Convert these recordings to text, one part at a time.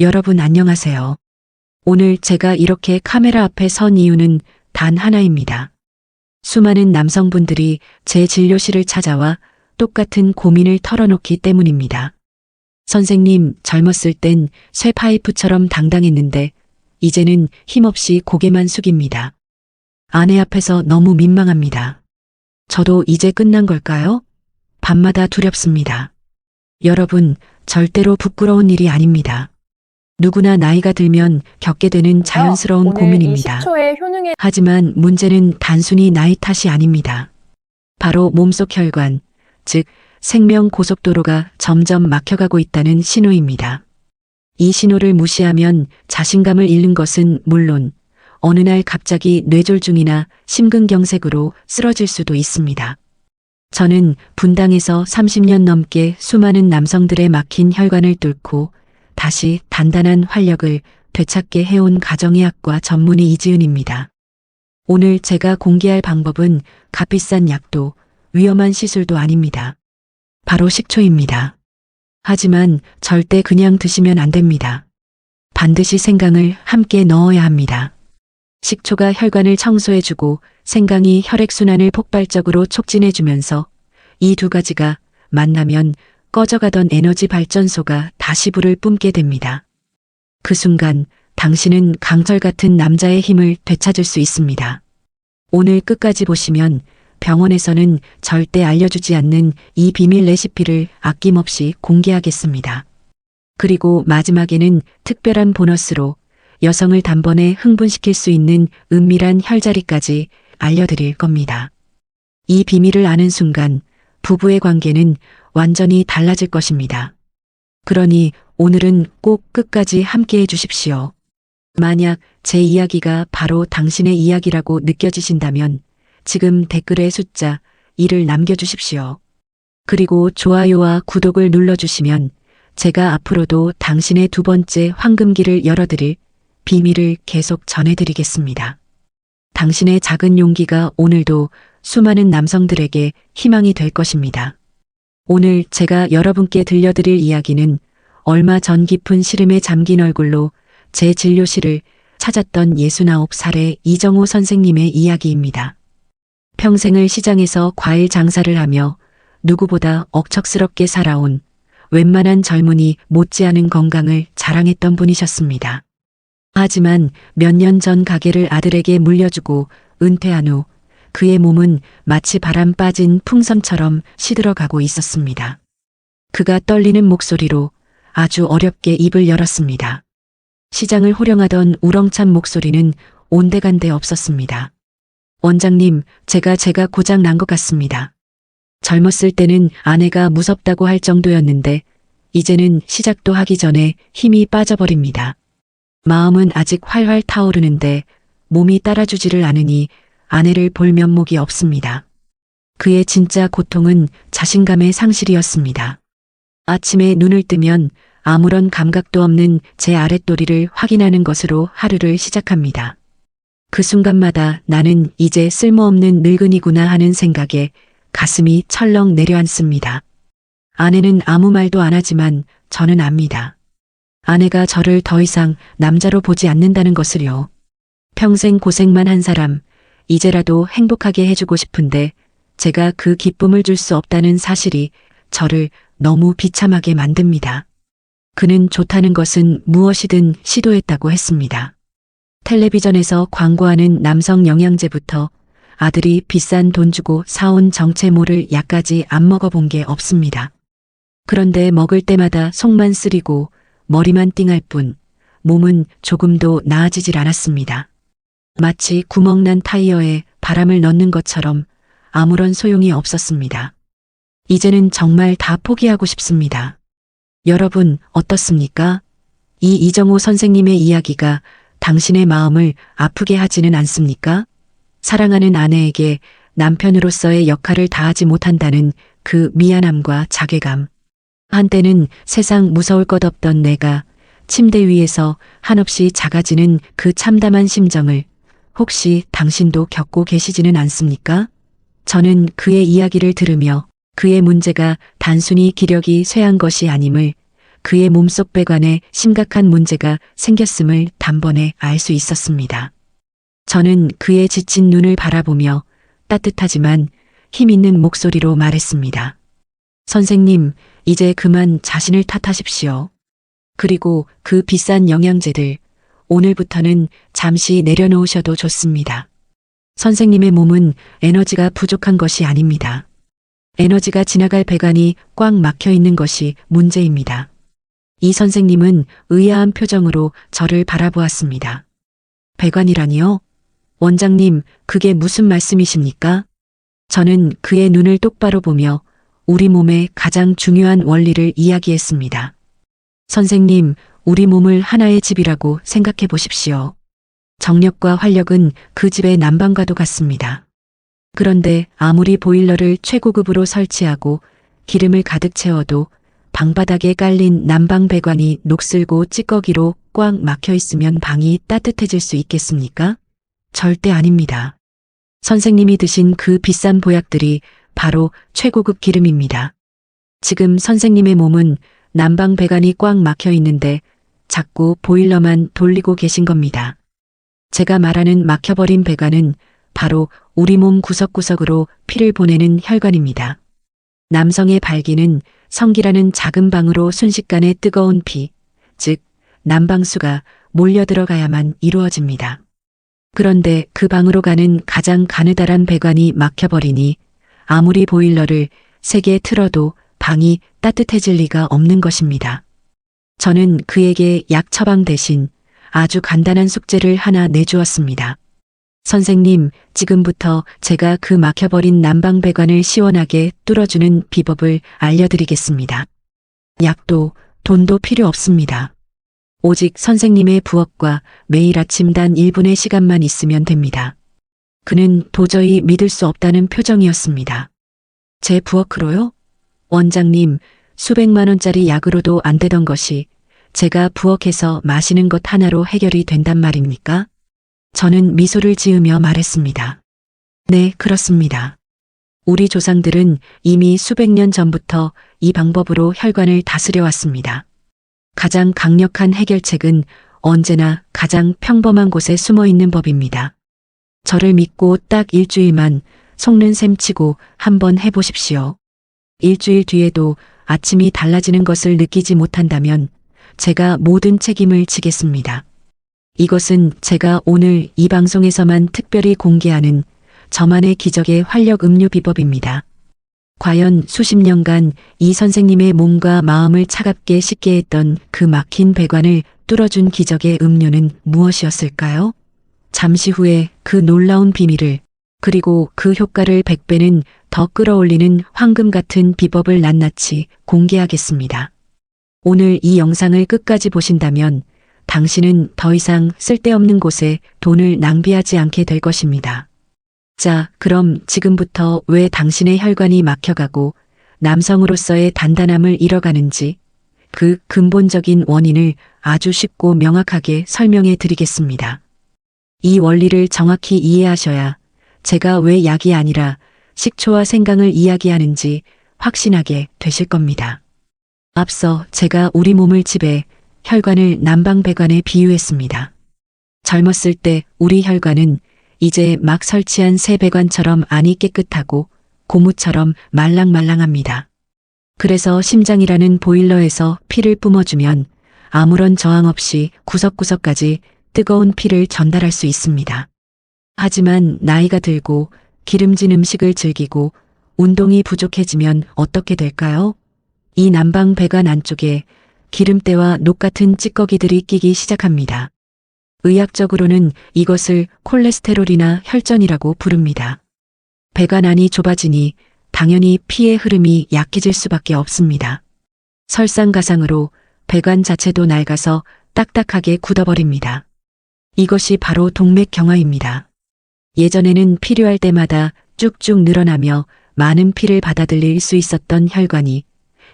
여러분 안녕하세요. 오늘 제가 이렇게 카메라 앞에 선 이유는 단 하나입니다. 수많은 남성분들이 제 진료실을 찾아와 똑같은 고민을 털어놓기 때문입니다. 선생님, 젊었을 땐 쇠 파이프처럼 당당했는데 이제는 힘없이 고개만 숙입니다. 아내 앞에서 너무 민망합니다. 저도 이제 끝난 걸까요? 밤마다 두렵습니다. 여러분, 절대로 부끄러운 일이 아닙니다. 누구나 나이가 들면 겪게 되는 자연스러운 오늘 고민입니다. 이 10초의 효능에 하지만 문제는 단순히 나이 탓이 아닙니다. 바로 몸속 혈관, 즉 생명 고속도로가 점점 막혀가고 있다는 신호입니다. 이 신호를 무시하면 자신감을 잃는 것은 물론 어느 날 갑자기 뇌졸중이나 심근경색으로 쓰러질 수도 있습니다. 저는 분당에서 30년 넘게 수많은 남성들의 막힌 혈관을 뚫고 다시 단단한 활력을 되찾게 해온 가정의학과 전문의 이지은입니다. 오늘 제가 공개할 방법은 값비싼 약도 위험한 시술도 아닙니다. 바로 식초입니다. 하지만 절대 그냥 드시면 안 됩니다. 반드시 생강을 함께 넣어야 합니다. 식초가 혈관을 청소해주고 생강이 혈액순환을 폭발적으로 촉진해주면서 이 두 가지가 만나면 꺼져가던 에너지 발전소가 다시 불을 뿜게 됩니다. 그 순간 당신은 강철 같은 남자의 힘을 되찾을 수 있습니다. 오늘 끝까지 보시면 병원에서는 절대 알려주지 않는 이 비밀 레시피를 아낌없이 공개하겠습니다. 그리고 마지막에는 특별한 보너스로 여성을 단번에 흥분시킬 수 있는 은밀한 혈자리까지 알려드릴 겁니다. 이 비밀을 아는 순간 부부의 관계는 완전히 달라질 것입니다. 그러니 오늘은 꼭 끝까지 함께 해주십시오. 만약 제 이야기가 바로 당신의 이야기라고 느껴지신다면 지금 댓글에 숫자 1을 남겨주십시오. 그리고 좋아요와 구독을 눌러주시면 제가 앞으로도 당신의 두 번째 황금기를 열어드릴 비밀을 계속 전해드리겠습니다. 당신의 작은 용기가 오늘도 수많은 남성들에게 희망이 될 것입니다. 오늘 제가 여러분께 들려드릴 이야기는 얼마 전 깊은 시름에 잠긴 얼굴로 제 진료실을 찾았던 69살의 이정호 선생님의 이야기입니다. 평생을 시장에서 과일 장사를 하며 누구보다 억척스럽게 살아온 웬만한 젊은이 못지않은 건강을 자랑했던 분이셨습니다. 하지만 몇 년 전 가게를 아들에게 물려주고 은퇴한 후 그의 몸은 마치 바람 빠진 풍선처럼 시들어가고 있었습니다. 그가 떨리는 목소리로 아주 어렵게 입을 열었습니다. 시장을 호령하던 우렁찬 목소리는 온데간데 없었습니다. 원장님, 제가 고장 난 것 같습니다. 젊었을 때는 아내가 무섭다고 할 정도였는데 이제는 시작도 하기 전에 힘이 빠져버립니다. 마음은 아직 활활 타오르는데 몸이 따라주지를 않으니 아내를 볼 면목이 없습니다. 그의 진짜 고통은 자신감의 상실이었습니다. 아침에 눈을 뜨면 아무런 감각도 없는 제 아랫도리를 확인하는 것으로 하루를 시작합니다. 그 순간마다 나는 이제 쓸모없는 늙은이구나 하는 생각에 가슴이 철렁 내려앉습니다. 아내는 아무 말도 안 하지만 저는 압니다. 아내가 저를 더 이상 남자로 보지 않는다는 것을요. 평생 고생만 한 사람, 이제라도 행복하게 해주고 싶은데 제가 그 기쁨을 줄 수 없다는 사실이 저를 너무 비참하게 만듭니다. 그는 좋다는 것은 무엇이든 시도했다고 했습니다. 텔레비전에서 광고하는 남성 영양제부터 아들이 비싼 돈 주고 사온 정체모를 약까지 안 먹어본 게 없습니다. 그런데 먹을 때마다 속만 쓰리고 머리만 띵할 뿐 몸은 조금도 나아지질 않았습니다. 마치 구멍난 타이어에 바람을 넣는 것처럼 아무런 소용이 없었습니다. 이제는 정말 다 포기하고 싶습니다. 여러분 어떻습니까? 이 이정호 선생님의 이야기가 당신의 마음을 아프게 하지는 않습니까? 사랑하는 아내에게 남편으로서의 역할을 다하지 못한다는 그 미안함과 자괴감. 한때는 세상 무서울 것 없던 내가 침대 위에서 한없이 작아지는 그 참담한 심정을 혹시 당신도 겪고 계시지는 않습니까? 저는 그의 이야기를 들으며 그의 문제가 단순히 기력이 쇠한 것이 아님을, 그의 몸속 배관에 심각한 문제가 생겼음을 단번에 알 수 있었습니다. 저는 그의 지친 눈을 바라보며 따뜻하지만 힘 있는 목소리로 말했습니다. 선생님, 이제 그만 자신을 탓하십시오. 그리고 그 비싼 영양제들, 오늘부터는 잠시 내려놓으셔도 좋습니다. 선생님의 몸은 에너지가 부족한 것이 아닙니다. 에너지가 지나갈 배관이 꽉 막혀 있는 것이 문제입니다. 이 선생님은 의아한 표정으로 저를 바라보았습니다. 배관이라니요? 원장님, 그게 무슨 말씀이십니까? 저는 그의 눈을 똑바로 보며 우리 몸의 가장 중요한 원리를 이야기했습니다. 선생님, 우리 몸을 하나의 집이라고 생각해 보십시오. 정력과 활력은 그 집의 난방과도 같습니다. 그런데 아무리 보일러를 최고급으로 설치하고 기름을 가득 채워도 방바닥에 깔린 난방 배관이 녹슬고 찌꺼기로 꽉 막혀 있으면 방이 따뜻해질 수 있겠습니까? 절대 아닙니다. 선생님이 드신 그 비싼 보약들이 바로 최고급 기름입니다. 지금 선생님의 몸은 난방 배관이 꽉 막혀 있는데 자꾸 보일러만 돌리고 계신 겁니다. 제가 말하는 막혀버린 배관은 바로 우리 몸 구석구석으로 피를 보내는 혈관입니다. 남성의 발기는 성기라는 작은 방으로 순식간에 뜨거운 피, 즉 난방수가 몰려들어가야만 이루어집니다. 그런데 그 방으로 가는 가장 가느다란 배관이 막혀버리니 아무리 보일러를 세게 틀어도 방이 따뜻해질 리가 없는 것입니다. 저는 그에게 약 처방 대신 아주 간단한 숙제를 하나 내주었습니다. 선생님, 지금부터 제가 그 막혀버린 난방 배관을 시원하게 뚫어주는 비법을 알려드리겠습니다. 약도 돈도 필요 없습니다. 오직 선생님의 부엌과 매일 아침 단 1분의 시간만 있으면 됩니다. 그는 도저히 믿을 수 없다는 표정이었습니다. 제 부엌으로요? 원장님, 수백만 원짜리 약으로도 안 되던 것이 제가 부엌에서 마시는 것 하나로 해결이 된단 말입니까? 저는 미소를 지으며 말했습니다. 네, 그렇습니다. 우리 조상들은 이미 수백 년 전부터 이 방법으로 혈관을 다스려 왔습니다. 가장 강력한 해결책은 언제나 가장 평범한 곳에 숨어 있는 법입니다. 저를 믿고 딱 일주일만 속는 셈 치고 한번 해보십시오. 일주일 뒤에도 아침이 달라지는 것을 느끼지 못한다면 제가 모든 책임을 지겠습니다. 이것은 제가 오늘 이 방송에서만 특별히 공개하는 저만의 기적의 활력 음료 비법입니다. 과연 수십 년간 이 선생님의 몸과 마음을 차갑게 식게 했던 그 막힌 배관을 뚫어준 기적의 음료는 무엇이었을까요? 잠시 후에 그 놀라운 비밀을, 그리고 그 효과를 100배는 더 끌어올리는 황금 같은 비법을 낱낱이 공개하겠습니다. 오늘 이 영상을 끝까지 보신다면 당신은 더 이상 쓸데없는 곳에 돈을 낭비하지 않게 될 것입니다. 자, 그럼 지금부터 왜 당신의 혈관이 막혀가고 남성으로서의 단단함을 잃어가는지 그 근본적인 원인을 아주 쉽고 명확하게 설명해 드리겠습니다. 이 원리를 정확히 이해하셔야 제가 왜 약이 아니라 식초와 생강을 이야기하는지 확신하게 되실 겁니다. 앞서 제가 우리 몸을 집에 혈관을 난방배관에 비유했습니다. 젊었을 때 우리 혈관은 이제 막 설치한 새 배관처럼 안이 깨끗하고 고무처럼 말랑말랑합니다. 그래서 심장이라는 보일러에서 피를 뿜어주면 아무런 저항 없이 구석구석까지 뜨거운 피를 전달할 수 있습니다. 하지만 나이가 들고 기름진 음식을 즐기고 운동이 부족해지면 어떻게 될까요? 이 난방 배관 안쪽에 기름때와 녹 같은 찌꺼기들이 끼기 시작합니다. 의학적으로는 이것을 콜레스테롤이나 혈전이라고 부릅니다. 배관 안이 좁아지니 당연히 피의 흐름이 약해질 수밖에 없습니다. 설상가상으로 배관 자체도 낡아서 딱딱하게 굳어버립니다. 이것이 바로 동맥경화입니다. 예전에는 필요할 때마다 쭉쭉 늘어나며 많은 피를 받아들일 수 있었던 혈관이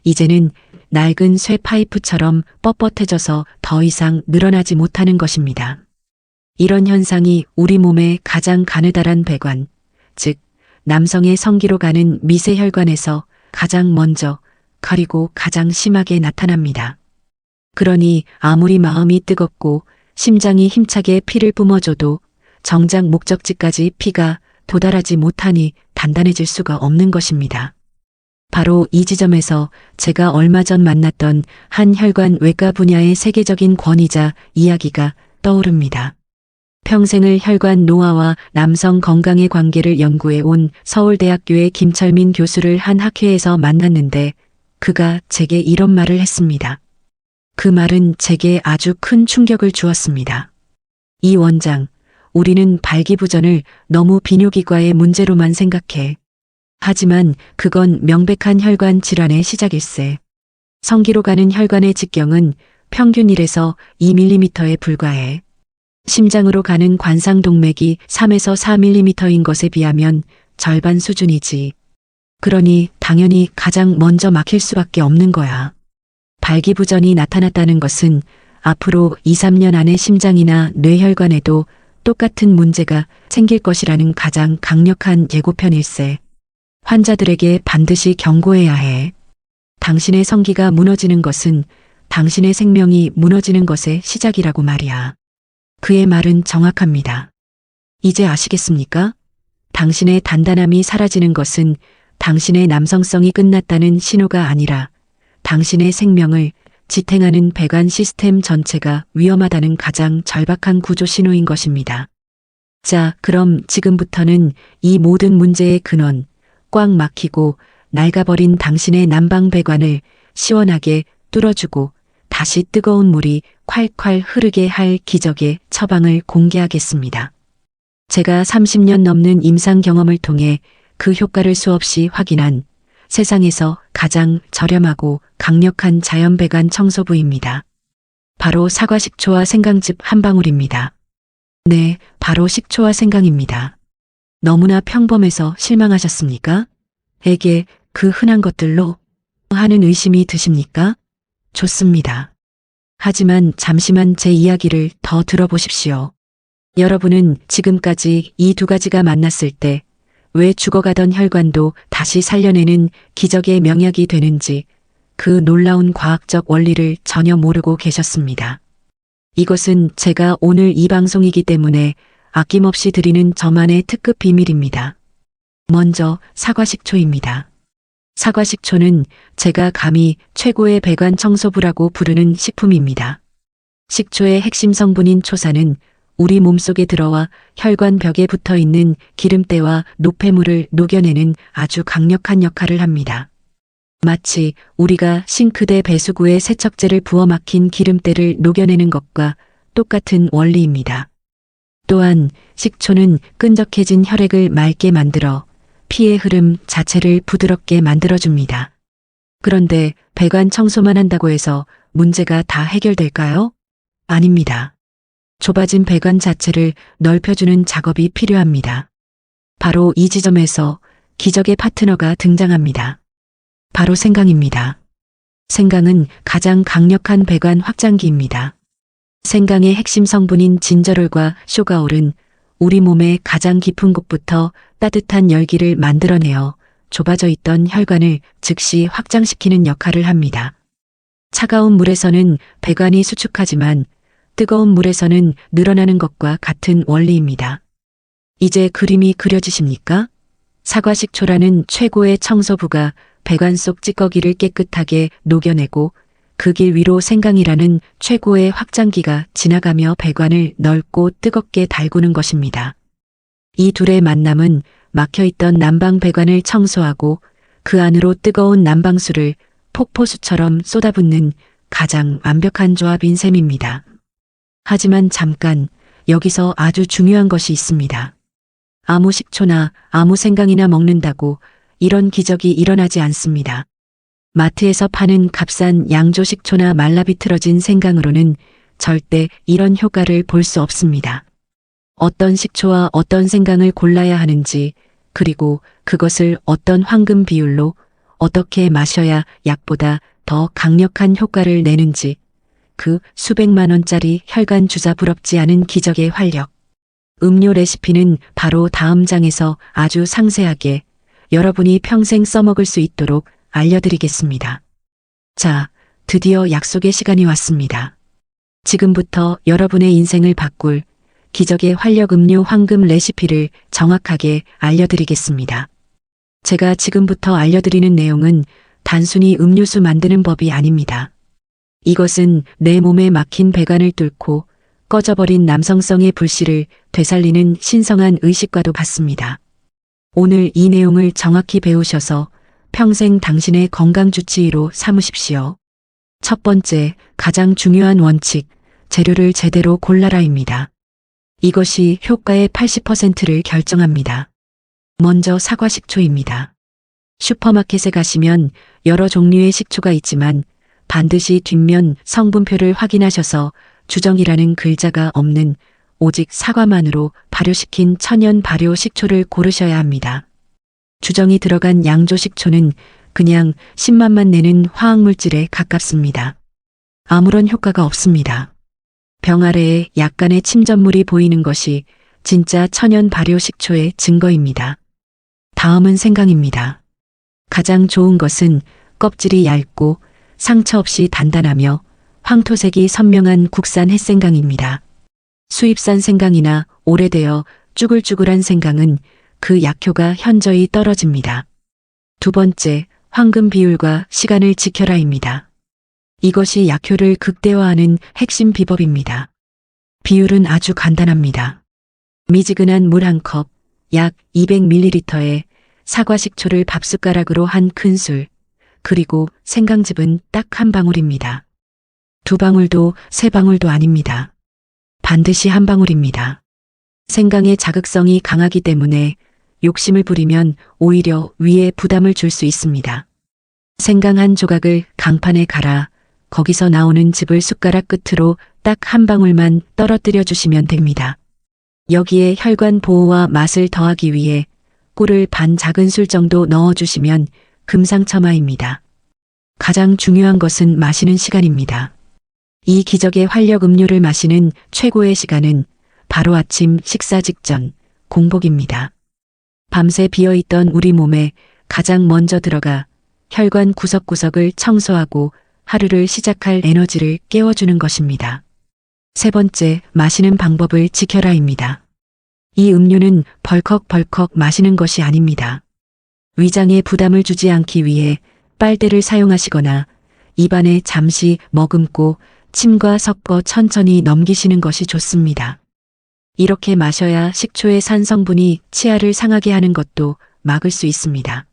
이제는 낡은 쇠 파이프처럼 뻣뻣해져서 더 이상 늘어나지 못하는 것입니다. 이런 현상이 우리 몸의 가장 가느다란 배관, 즉 남성의 성기로 가는 미세혈관에서 가장 먼저 그리고 가장 심하게 나타납니다. 그러니 아무리 마음이 뜨겁고 심장이 힘차게 피를 뿜어줘도 정작 목적지까지 피가 도달하지 못하니 단단해질 수가 없는 것입니다. 바로 이 지점에서 제가 얼마 전 만났던 한 혈관 외과 분야의 세계적인 권위자 이야기가 떠오릅니다. 평생을 혈관 노화와 남성 건강의 관계를 연구해 온 서울대학교의 김철민 교수를 한 학회에서 만났는데 그가 제게 이런 말을 했습니다. 그 말은 제게 아주 큰 충격을 주었습니다. 이 원장, 우리는 발기부전을 너무 비뇨기과의 문제로만 생각해. 하지만 그건 명백한 혈관 질환의 시작일세. 성기로 가는 혈관의 직경은 평균 1에서 2mm에 불과해. 심장으로 가는 관상동맥이 3에서 4mm인 것에 비하면 절반 수준이지. 그러니 당연히 가장 먼저 막힐 수밖에 없는 거야. 발기부전이 나타났다는 것은 앞으로 2, 3년 안에 심장이나 뇌혈관에도 똑같은 문제가 생길 것이라는 가장 강력한 예고편일세. 환자들에게 반드시 경고해야 해. 당신의 성기가 무너지는 것은 당신의 생명이 무너지는 것의 시작이라고 말이야. 그의 말은 정확합니다. 이제 아시겠습니까? 당신의 단단함이 사라지는 것은 당신의 남성성이 끝났다는 신호가 아니라 당신의 생명을 지탱하는 배관 시스템 전체가 위험하다는 가장 절박한 구조 신호인 것입니다. 자, 그럼 지금부터는 이 모든 문제의 근원, 꽉 막히고 낡아버린 당신의 난방 배관을 시원하게 뚫어주고 다시 뜨거운 물이 콸콸 흐르게 할 기적의 처방을 공개하겠습니다. 제가 30년 넘는 임상 경험을 통해 그 효과를 수없이 확인한 세상에서 가장 저렴하고 강력한 자연 배관 청소부입니다. 바로 사과 식초와 생강즙 한 방울입니다. 네, 바로 식초와 생강입니다. 너무나 평범해서 실망하셨습니까? 에게 그 흔한 것들로 하는 의심이 드십니까? 좋습니다. 하지만 잠시만 제 이야기를 더 들어보십시오. 여러분은 지금까지 이 두 가지가 만났을 때 왜 죽어가던 혈관도 다시 살려내는 기적의 명약이 되는지 그 놀라운 과학적 원리를 전혀 모르고 계셨습니다. 이것은 제가 오늘 이 방송이기 때문에 아낌없이 드리는 저만의 특급 비밀입니다. 먼저 사과식초입니다. 사과식초는 제가 감히 최고의 배관 청소부라고 부르는 식품입니다. 식초의 핵심 성분인 초산은 우리 몸속에 들어와 혈관 벽에 붙어 있는 기름때와 노폐물을 녹여내는 아주 강력한 역할을 합니다. 마치 우리가 싱크대 배수구에 세척제를 부어 막힌 기름때를 녹여내는 것과 똑같은 원리입니다. 또한 식초는 끈적해진 혈액을 맑게 만들어 피의 흐름 자체를 부드럽게 만들어줍니다. 그런데 배관 청소만 한다고 해서 문제가 다 해결될까요? 아닙니다. 좁아진 배관 자체를 넓혀주는 작업이 필요합니다. 바로 이 지점에서 기적의 파트너가 등장합니다. 바로 생강입니다. 생강은 가장 강력한 배관 확장기입니다. 생강의 핵심 성분인 진저롤과 쇼가올은 우리 몸의 가장 깊은 곳부터 따뜻한 열기를 만들어내어 좁아져 있던 혈관을 즉시 확장시키는 역할을 합니다. 차가운 물에서는 배관이 수축하지만 뜨거운 물에서는 늘어나는 것과 같은 원리입니다. 이제 그림이 그려지십니까? 사과식초라는 최고의 청소부가 배관 속 찌꺼기를 깨끗하게 녹여내고 그 길 위로 생강이라는 최고의 확장기가 지나가며 배관을 넓고 뜨겁게 달구는 것입니다. 이 둘의 만남은 막혀있던 난방 배관을 청소하고 그 안으로 뜨거운 난방수를 폭포수처럼 쏟아붓는 가장 완벽한 조합인 셈입니다. 하지만 잠깐, 여기서 아주 중요한 것이 있습니다. 아무 식초나 아무 생강이나 먹는다고 이런 기적이 일어나지 않습니다. 마트에서 파는 값싼 양조 식초나 말라비틀어진 생강으로는 절대 이런 효과를 볼 수 없습니다. 어떤 식초와 어떤 생강을 골라야 하는지, 그리고 그것을 어떤 황금 비율로 어떻게 마셔야 약보다 더 강력한 효과를 내는지, 그 수백만 원짜리 혈관 주사 부럽지 않은 기적의 활력. 음료 레시피는 바로 다음 장에서 아주 상세하게 여러분이 평생 써먹을 수 있도록 알려드리겠습니다. 자, 드디어 약속의 시간이 왔습니다. 지금부터 여러분의 인생을 바꿀 기적의 활력 음료 황금 레시피를 정확하게 알려드리겠습니다. 제가 지금부터 알려드리는 내용은 단순히 음료수 만드는 법이 아닙니다. 이것은 내 몸에 막힌 배관을 뚫고 꺼져버린 남성성의 불씨를 되살리는 신성한 의식과도 같습니다. 오늘 이 내용을 정확히 배우셔서 평생 당신의 건강 주치의로 삼으십시오. 첫 번째, 가장 중요한 원칙, 재료를 제대로 골라라입니다. 이것이 효과의 80%를 결정합니다. 먼저 사과 식초입니다. 슈퍼마켓에 가시면 여러 종류의 식초가 있지만 반드시 뒷면 성분표를 확인하셔서 주정이라는 글자가 없는 오직 사과만으로 발효시킨 천연 발효 식초를 고르셔야 합니다. 주정이 들어간 양조 식초는 그냥 신맛만 내는 화학물질에 가깝습니다. 아무런 효과가 없습니다. 병 아래에 약간의 침전물이 보이는 것이 진짜 천연 발효 식초의 증거입니다. 다음은 생강입니다. 가장 좋은 것은 껍질이 얇고 상처 없이 단단하며 황토색이 선명한 국산 햇생강입니다. 수입산 생강이나 오래되어 쭈글쭈글한 생강은 그 약효가 현저히 떨어집니다. 두 번째, 황금 비율과 시간을 지켜라입니다. 이것이 약효를 극대화하는 핵심 비법입니다. 비율은 아주 간단합니다. 미지근한 물 한 컵, 약 200ml에 사과 식초를 밥숟가락으로 한 큰술, 그리고 생강즙은 딱 한 방울입니다. 두 방울도 세 방울도 아닙니다. 반드시 한 방울입니다. 생강의 자극성이 강하기 때문에 욕심을 부리면 오히려 위에 부담을 줄 수 있습니다. 생강 한 조각을 강판에 갈아 거기서 나오는 즙을 숟가락 끝으로 딱 한 방울만 떨어뜨려 주시면 됩니다. 여기에 혈관 보호와 맛을 더하기 위해 꿀을 반 작은 술 정도 넣어주시면 금상첨화입니다. 가장 중요한 것은 마시는 시간입니다. 이 기적의 활력 음료를 마시는 최고의 시간은 바로 아침 식사 직전, 공복입니다. 밤새 비어있던 우리 몸에 가장 먼저 들어가 혈관 구석구석을 청소하고 하루를 시작할 에너지를 깨워주는 것입니다. 세 번째, 마시는 방법을 지켜라입니다. 이 음료는 벌컥벌컥 마시는 것이 아닙니다. 위장에 부담을 주지 않기 위해 빨대를 사용하시거나 입안에 잠시 머금고 침과 섞어 천천히 넘기시는 것이 좋습니다. 이렇게 마셔야 식초의 산 성분이 치아를 상하게 하는 것도 막을 수 있습니다.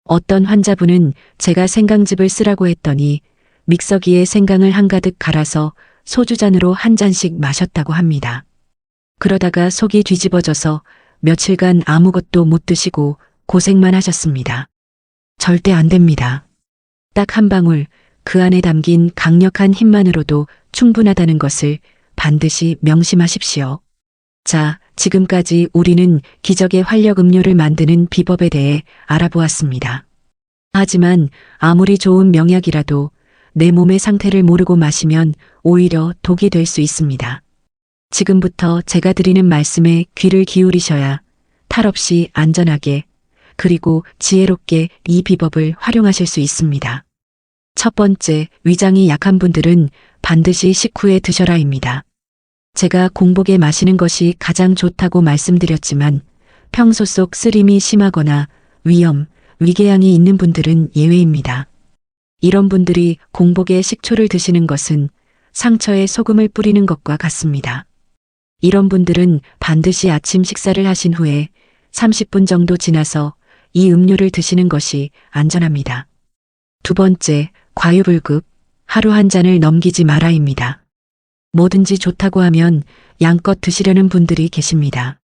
어떤 환자분은 제가 생강즙을 쓰라고 했더니 믹서기에 생강을 한가득 갈아서 소주잔으로 한 잔씩 마셨다고 합니다. 그러다가 속이 뒤집어져서 며칠간 아무것도 못 드시고 고생만 하셨습니다. 절대 안 됩니다. 딱 한 방울, 그 안에 담긴 강력한 힘만으로도 충분하다는 것을 반드시 명심하십시오. 자, 지금까지 우리는 기적의 활력 음료를 만드는 비법에 대해 알아보았습니다. 하지만 아무리 좋은 명약이라도 내 몸의 상태를 모르고 마시면 오히려 독이 될 수 있습니다. 지금부터 제가 드리는 말씀에 귀를 기울이셔야 탈 없이 안전하게 그리고 지혜롭게 이 비법을 활용하실 수 있습니다. 첫 번째, 위장이 약한 분들은 반드시 식후에 드셔라입니다. 제가 공복에 마시는 것이 가장 좋다고 말씀드렸지만 평소 속 쓰림이 심하거나 위염, 위궤양이 있는 분들은 예외입니다. 이런 분들이 공복에 식초를 드시는 것은 상처에 소금을 뿌리는 것과 같습니다. 이런 분들은 반드시 아침 식사를 하신 후에 30분 정도 지나서 이 음료를 드시는 것이 안전합니다. 두 번째, 과유불급, 하루 한 잔을 넘기지 마라입니다. 뭐든지 좋다고 하면 양껏 드시려는 분들이 계십니다.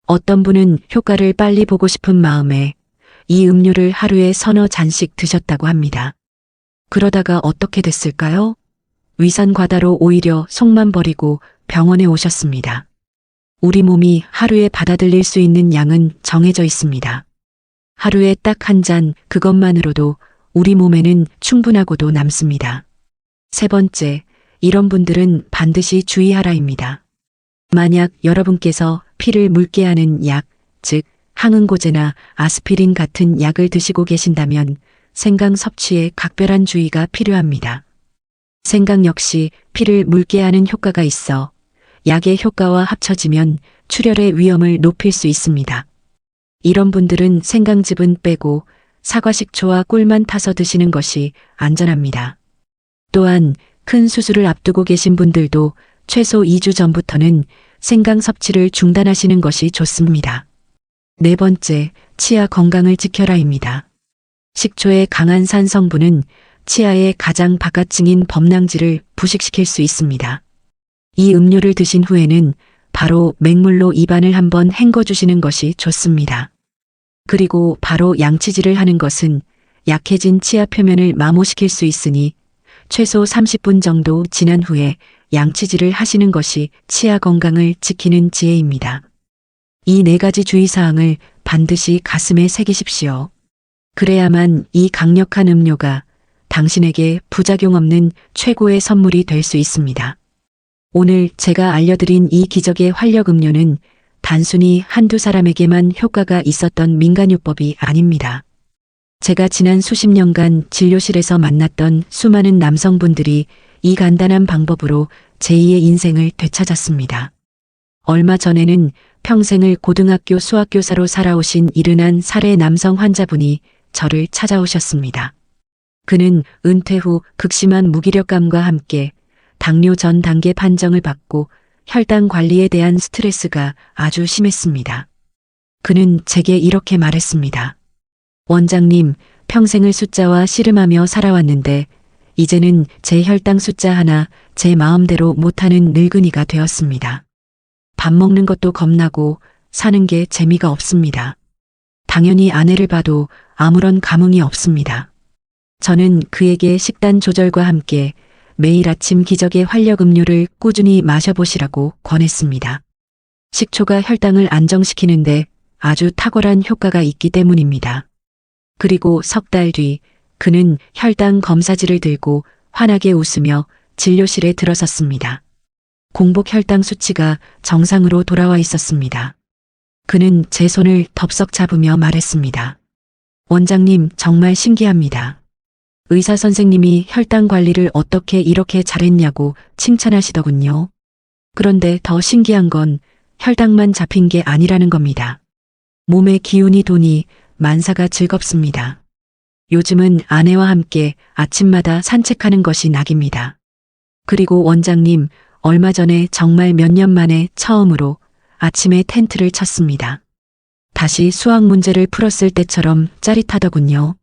어떤 분은 효과를 빨리 보고 싶은 마음에 이 음료를 하루에 서너 잔씩 드셨다고 합니다. 그러다가 어떻게 됐을까요? 위산 과다로 오히려 속만 버리고 병원에 오셨습니다. 우리 몸이 하루에 받아들일 수 있는 양은 정해져 있습니다. 하루에 딱 한 잔, 그것만으로도 우리 몸에는 충분하고도 남습니다. 세 번째, 이런 분들은 반드시 주의하라입니다. 만약 여러분께서 피를 묽게 하는 약, 즉 항응고제나 아스피린 같은 약을 드시고 계신다면 생강 섭취에 각별한 주의가 필요합니다. 생강 역시 피를 묽게 하는 효과가 있어 약의 효과와 합쳐지면 출혈의 위험을 높일 수 있습니다. 이런 분들은 생강즙은 빼고 사과식초와 꿀만 타서 드시는 것이 안전합니다. 또한 큰 수술을 앞두고 계신 분들도 최소 2주 전부터는 생강 섭취를 중단하시는 것이 좋습니다. 네 번째, 치아 건강을 지켜라입니다. 식초의 강한 산 성분은 치아의 가장 바깥층인 범낭지를 부식시킬 수 있습니다. 이 음료를 드신 후에는 바로 맹물로 입안을 한번 헹궈주시는 것이 좋습니다. 그리고 바로 양치질을 하는 것은 약해진 치아 표면을 마모시킬 수 있으니 최소 30분 정도 지난 후에 양치질을 하시는 것이 치아 건강을 지키는 지혜입니다. 이 네 가지 주의사항을 반드시 가슴에 새기십시오. 그래야만 이 강력한 음료가 당신에게 부작용 없는 최고의 선물이 될 수 있습니다. 오늘 제가 알려드린 이 기적의 활력 음료는 단순히 한두 사람에게만 효과가 있었던 민간요법이 아닙니다. 제가 지난 수십 년간 진료실에서 만났던 수많은 남성분들이 이 간단한 방법으로 제2의 인생을 되찾았습니다. 얼마 전에는 평생을 고등학교 수학교사로 살아오신 이른한 사례 남성 환자분이 저를 찾아오셨습니다. 그는 은퇴 후 극심한 무기력감과 함께 당뇨 전 단계 판정을 받고 혈당 관리에 대한 스트레스가 아주 심했습니다. 그는 제게 이렇게 말했습니다. 원장님, 평생을 숫자와 씨름하며 살아왔는데 이제는 제 혈당 숫자 하나 제 마음대로 못하는 늙은이가 되었습니다. 밥 먹는 것도 겁나고 사는 게 재미가 없습니다. 당연히 아내를 봐도 아무런 감흥이 없습니다. 저는 그에게 식단 조절과 함께 매일 아침 기적의 활력 음료를 꾸준히 마셔보시라고 권했습니다. 식초가 혈당을 안정시키는데 아주 탁월한 효과가 있기 때문입니다. 그리고 석 달 뒤 그는 혈당 검사지를 들고 환하게 웃으며 진료실에 들어섰습니다. 공복 혈당 수치가 정상으로 돌아와 있었습니다. 그는 제 손을 덥석 잡으며 말했습니다. 원장님, 정말 신기합니다. 의사 선생님이 혈당 관리를 어떻게 이렇게 잘했냐고 칭찬하시더군요. 그런데 더 신기한 건 혈당만 잡힌 게 아니라는 겁니다. 몸의 기운이 도니 만사가 즐겁습니다. 요즘은 아내와 함께 아침마다 산책하는 것이 낙입니다. 그리고 원장님, 얼마 전에 정말 몇 년 만에 처음으로 아침에 텐트를 쳤습니다. 다시 수학 문제를 풀었을 때처럼 짜릿하더군요.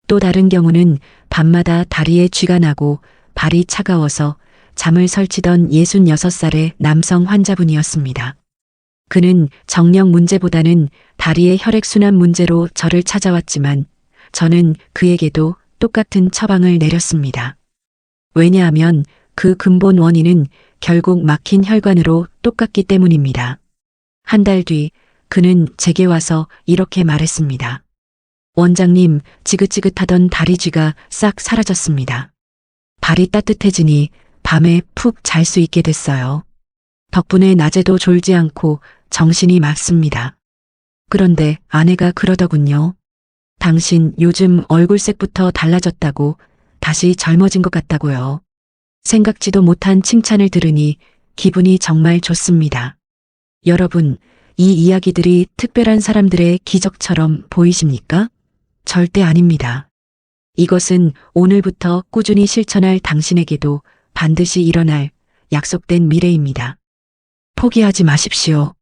또 다른 경우는 밤마다 다리에 쥐가 나고 발이 차가워서 잠을 설치던 66살의 남성 환자분이었습니다. 그는 정력 문제보다는 다리의 혈액순환 문제로 저를 찾아왔지만 저는 그에게도 똑같은 처방을 내렸습니다. 왜냐하면 그 근본 원인은 결국 막힌 혈관으로 똑같기 때문입니다. 한 달 뒤 그는 제게 와서 이렇게 말했습니다. 원장님, 지긋지긋하던 다리 쥐가 싹 사라졌습니다. 발이 따뜻해지니 밤에 푹 잘 수 있게 됐어요. 덕분에 낮에도 졸지 않고 정신이 맑습니다. 그런데 아내가 그러더군요. 당신 요즘 얼굴색부터 달라졌다고, 다시 젊어진 것 같다고요. 생각지도 못한 칭찬을 들으니 기분이 정말 좋습니다. 여러분, 이 이야기들이 특별한 사람들의 기적처럼 보이십니까? 절대 아닙니다. 이것은 오늘부터 꾸준히 실천할 당신에게도 반드시 일어날 약속된 미래입니다. 포기하지 마십시오.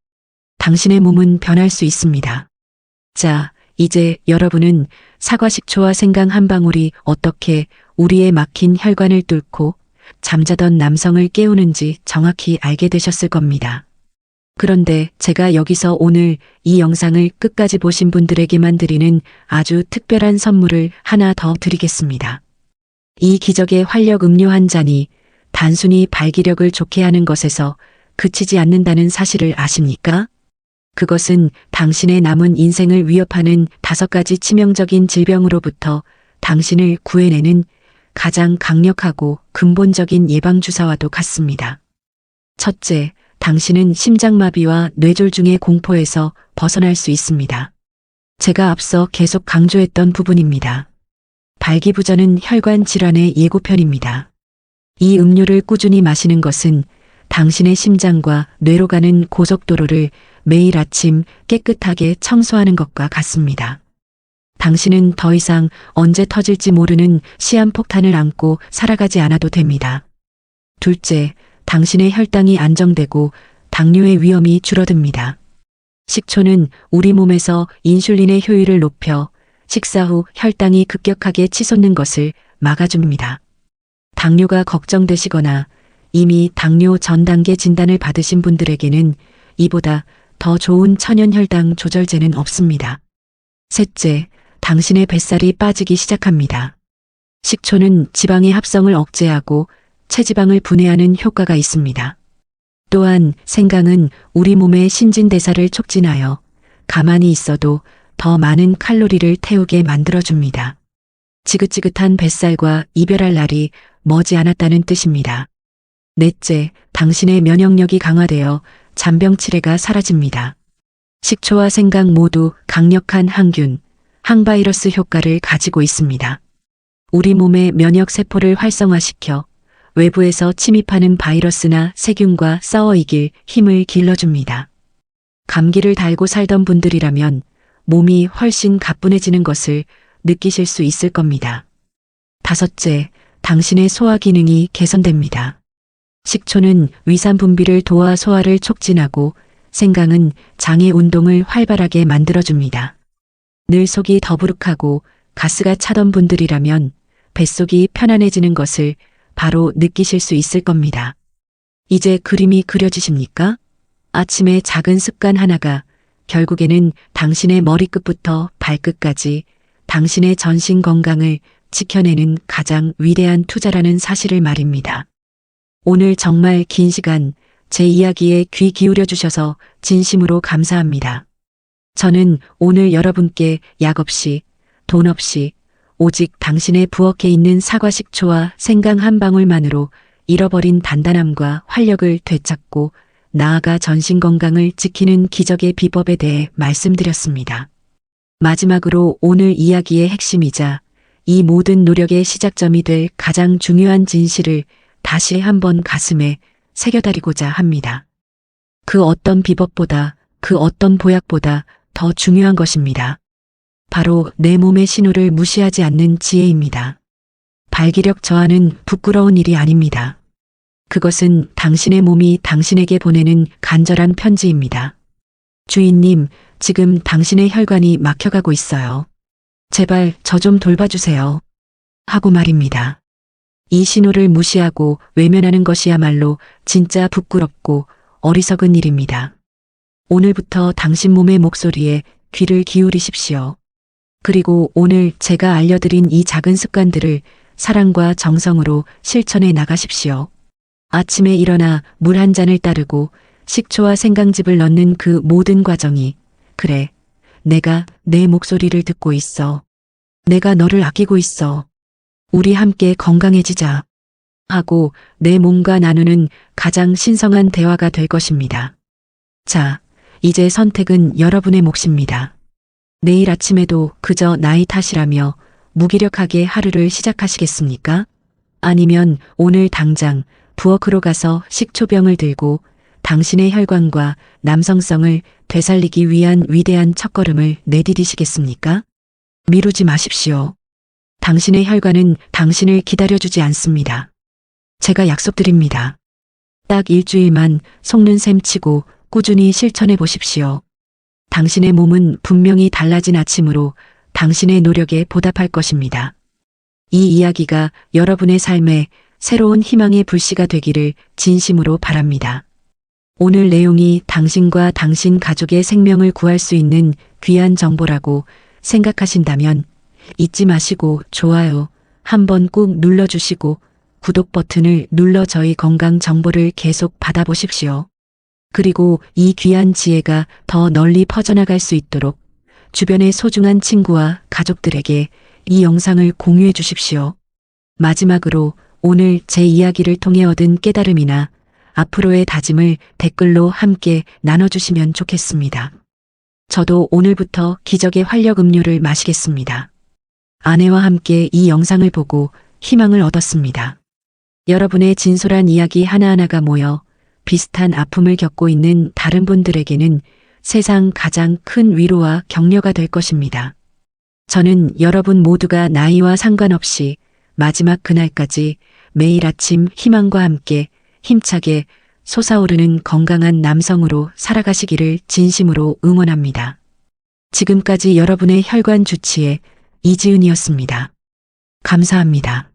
당신의 몸은 변할 수 있습니다. 자, 이제 여러분은 사과식초와 생강 한 방울이 어떻게 우리의 막힌 혈관을 뚫고 잠자던 남성을 깨우는지 정확히 알게 되셨을 겁니다. 그런데 제가 여기서 오늘 이 영상을 끝까지 보신 분들에게만 드리는 아주 특별한 선물을 하나 더 드리겠습니다. 이 기적의 활력 음료 한 잔이 단순히 발기력을 좋게 하는 것에서 그치지 않는다는 사실을 아십니까? 그것은 당신의 남은 인생을 위협하는 5가지 치명적인 질병으로부터 당신을 구해내는 가장 강력하고 근본적인 예방주사와도 같습니다. 첫째, 당신은 심장마비와 뇌졸중의 공포에서 벗어날 수 있습니다. 제가 앞서 계속 강조했던 부분입니다. 발기부전은 혈관 질환의 예고편입니다. 이 음료를 꾸준히 마시는 것은 당신의 심장과 뇌로 가는 고속도로를 매일 아침 깨끗하게 청소하는 것과 같습니다. 당신은 더 이상 언제 터질지 모르는 시한폭탄을 안고 살아가지 않아도 됩니다. 둘째, 당신의 혈당이 안정되고 당뇨의 위험이 줄어듭니다. 식초는 우리 몸에서 인슐린의 효율을 높여 식사 후 혈당이 급격하게 치솟는 것을 막아줍니다. 당뇨가 걱정되시거나 이미 당뇨 전 단계 진단을 받으신 분들에게는 이보다 더 좋은 천연혈당 조절제는 없습니다. 셋째, 당신의 뱃살이 빠지기 시작합니다. 식초는 지방의 합성을 억제하고 체지방을 분해하는 효과가 있습니다. 또한 생강은 우리 몸의 신진대사를 촉진하여 가만히 있어도 더 많은 칼로리를 태우게 만들어줍니다. 지긋지긋한 뱃살과 이별할 날이 머지않았다는 뜻입니다. 넷째, 당신의 면역력이 강화되어 잔병 치레가 사라집니다. 식초와 생강 모두 강력한 항균, 항바이러스 효과를 가지고 있습니다. 우리 몸의 면역 세포를 활성화시켜 외부에서 침입하는 바이러스나 세균과 싸워 이길 힘을 길러줍니다. 감기를 달고 살던 분들이라면 몸이 훨씬 가뿐해지는 것을 느끼실 수 있을 겁니다. 다섯째, 당신의 소화 기능이 개선됩니다. 식초는 위산 분비를 도와 소화를 촉진하고 생강은 장의 운동을 활발하게 만들어줍니다. 늘 속이 더부룩하고 가스가 차던 분들이라면 뱃속이 편안해지는 것을 바로 느끼실 수 있을 겁니다. 이제 그림이 그려지십니까? 아침의 작은 습관 하나가 결국에는 당신의 머리끝부터 발끝까지 당신의 전신 건강을 지켜내는 가장 위대한 투자라는 사실을 말입니다. 오늘 정말 긴 시간 제 이야기에 귀 기울여 주셔서 진심으로 감사합니다. 저는 오늘 여러분께 약 없이, 돈 없이, 오직 당신의 부엌에 있는 사과 식초와 생강 한 방울만으로 잃어버린 단단함과 활력을 되찾고 나아가 전신 건강을 지키는 기적의 비법에 대해 말씀드렸습니다. 마지막으로 오늘 이야기의 핵심이자 이 모든 노력의 시작점이 될 가장 중요한 진실을 다시 한번 가슴에 새겨드리고자 합니다. 그 어떤 비법보다, 그 어떤 보약보다 더 중요한 것입니다. 바로 내 몸의 신호를 무시하지 않는 지혜입니다. 발기력 저하는 부끄러운 일이 아닙니다. 그것은 당신의 몸이 당신에게 보내는 간절한 편지입니다. 주인님, 지금 당신의 혈관이 막혀가고 있어요. 제발 저 좀 돌봐주세요. 하고 말입니다. 이 신호를 무시하고 외면하는 것이야말로 진짜 부끄럽고 어리석은 일입니다. 오늘부터 당신 몸의 목소리에 귀를 기울이십시오. 그리고 오늘 제가 알려드린 이 작은 습관들을 사랑과 정성으로 실천해 나가십시오. 아침에 일어나 물 한 잔을 따르고 식초와 생강즙을 넣는 그 모든 과정이 그래, 내가 내 목소리를 듣고 있어. 내가 너를 아끼고 있어. 우리 함께 건강해지자. 하고 내 몸과 나누는 가장 신성한 대화가 될 것입니다. 자, 이제 선택은 여러분의 몫입니다. 내일 아침에도 그저 나이 탓이라며 무기력하게 하루를 시작하시겠습니까? 아니면 오늘 당장 부엌으로 가서 식초병을 들고 당신의 혈관과 남성성을 되살리기 위한 위대한 첫걸음을 내디디시겠습니까? 미루지 마십시오. 당신의 혈관은 당신을 기다려주지 않습니다. 제가 약속드립니다. 딱 일주일만 속는 셈 치고 꾸준히 실천해 보십시오. 당신의 몸은 분명히 달라진 아침으로 당신의 노력에 보답할 것입니다. 이 이야기가 여러분의 삶에 새로운 희망의 불씨가 되기를 진심으로 바랍니다. 오늘 내용이 당신과 당신 가족의 생명을 구할 수 있는 귀한 정보라고 생각하신다면 잊지 마시고 좋아요 한번 꾹 눌러주시고 구독 버튼을 눌러 저희 건강 정보를 계속 받아보십시오. 그리고 이 귀한 지혜가 더 널리 퍼져나갈 수 있도록 주변의 소중한 친구와 가족들에게 이 영상을 공유해 주십시오. 마지막으로 오늘 제 이야기를 통해 얻은 깨달음이나 앞으로의 다짐을 댓글로 함께 나눠주시면 좋겠습니다. 저도 오늘부터 기적의 활력 음료를 마시겠습니다. 아내와 함께 이 영상을 보고 희망을 얻었습니다. 여러분의 진솔한 이야기 하나하나가 모여 비슷한 아픔을 겪고 있는 다른 분들에게는 세상 가장 큰 위로와 격려가 될 것입니다. 저는 여러분 모두가 나이와 상관없이 마지막 그날까지 매일 아침 희망과 함께 힘차게 솟아오르는 건강한 남성으로 살아가시기를 진심으로 응원합니다. 지금까지 여러분의 혈관 주치의 이지은이었습니다. 감사합니다.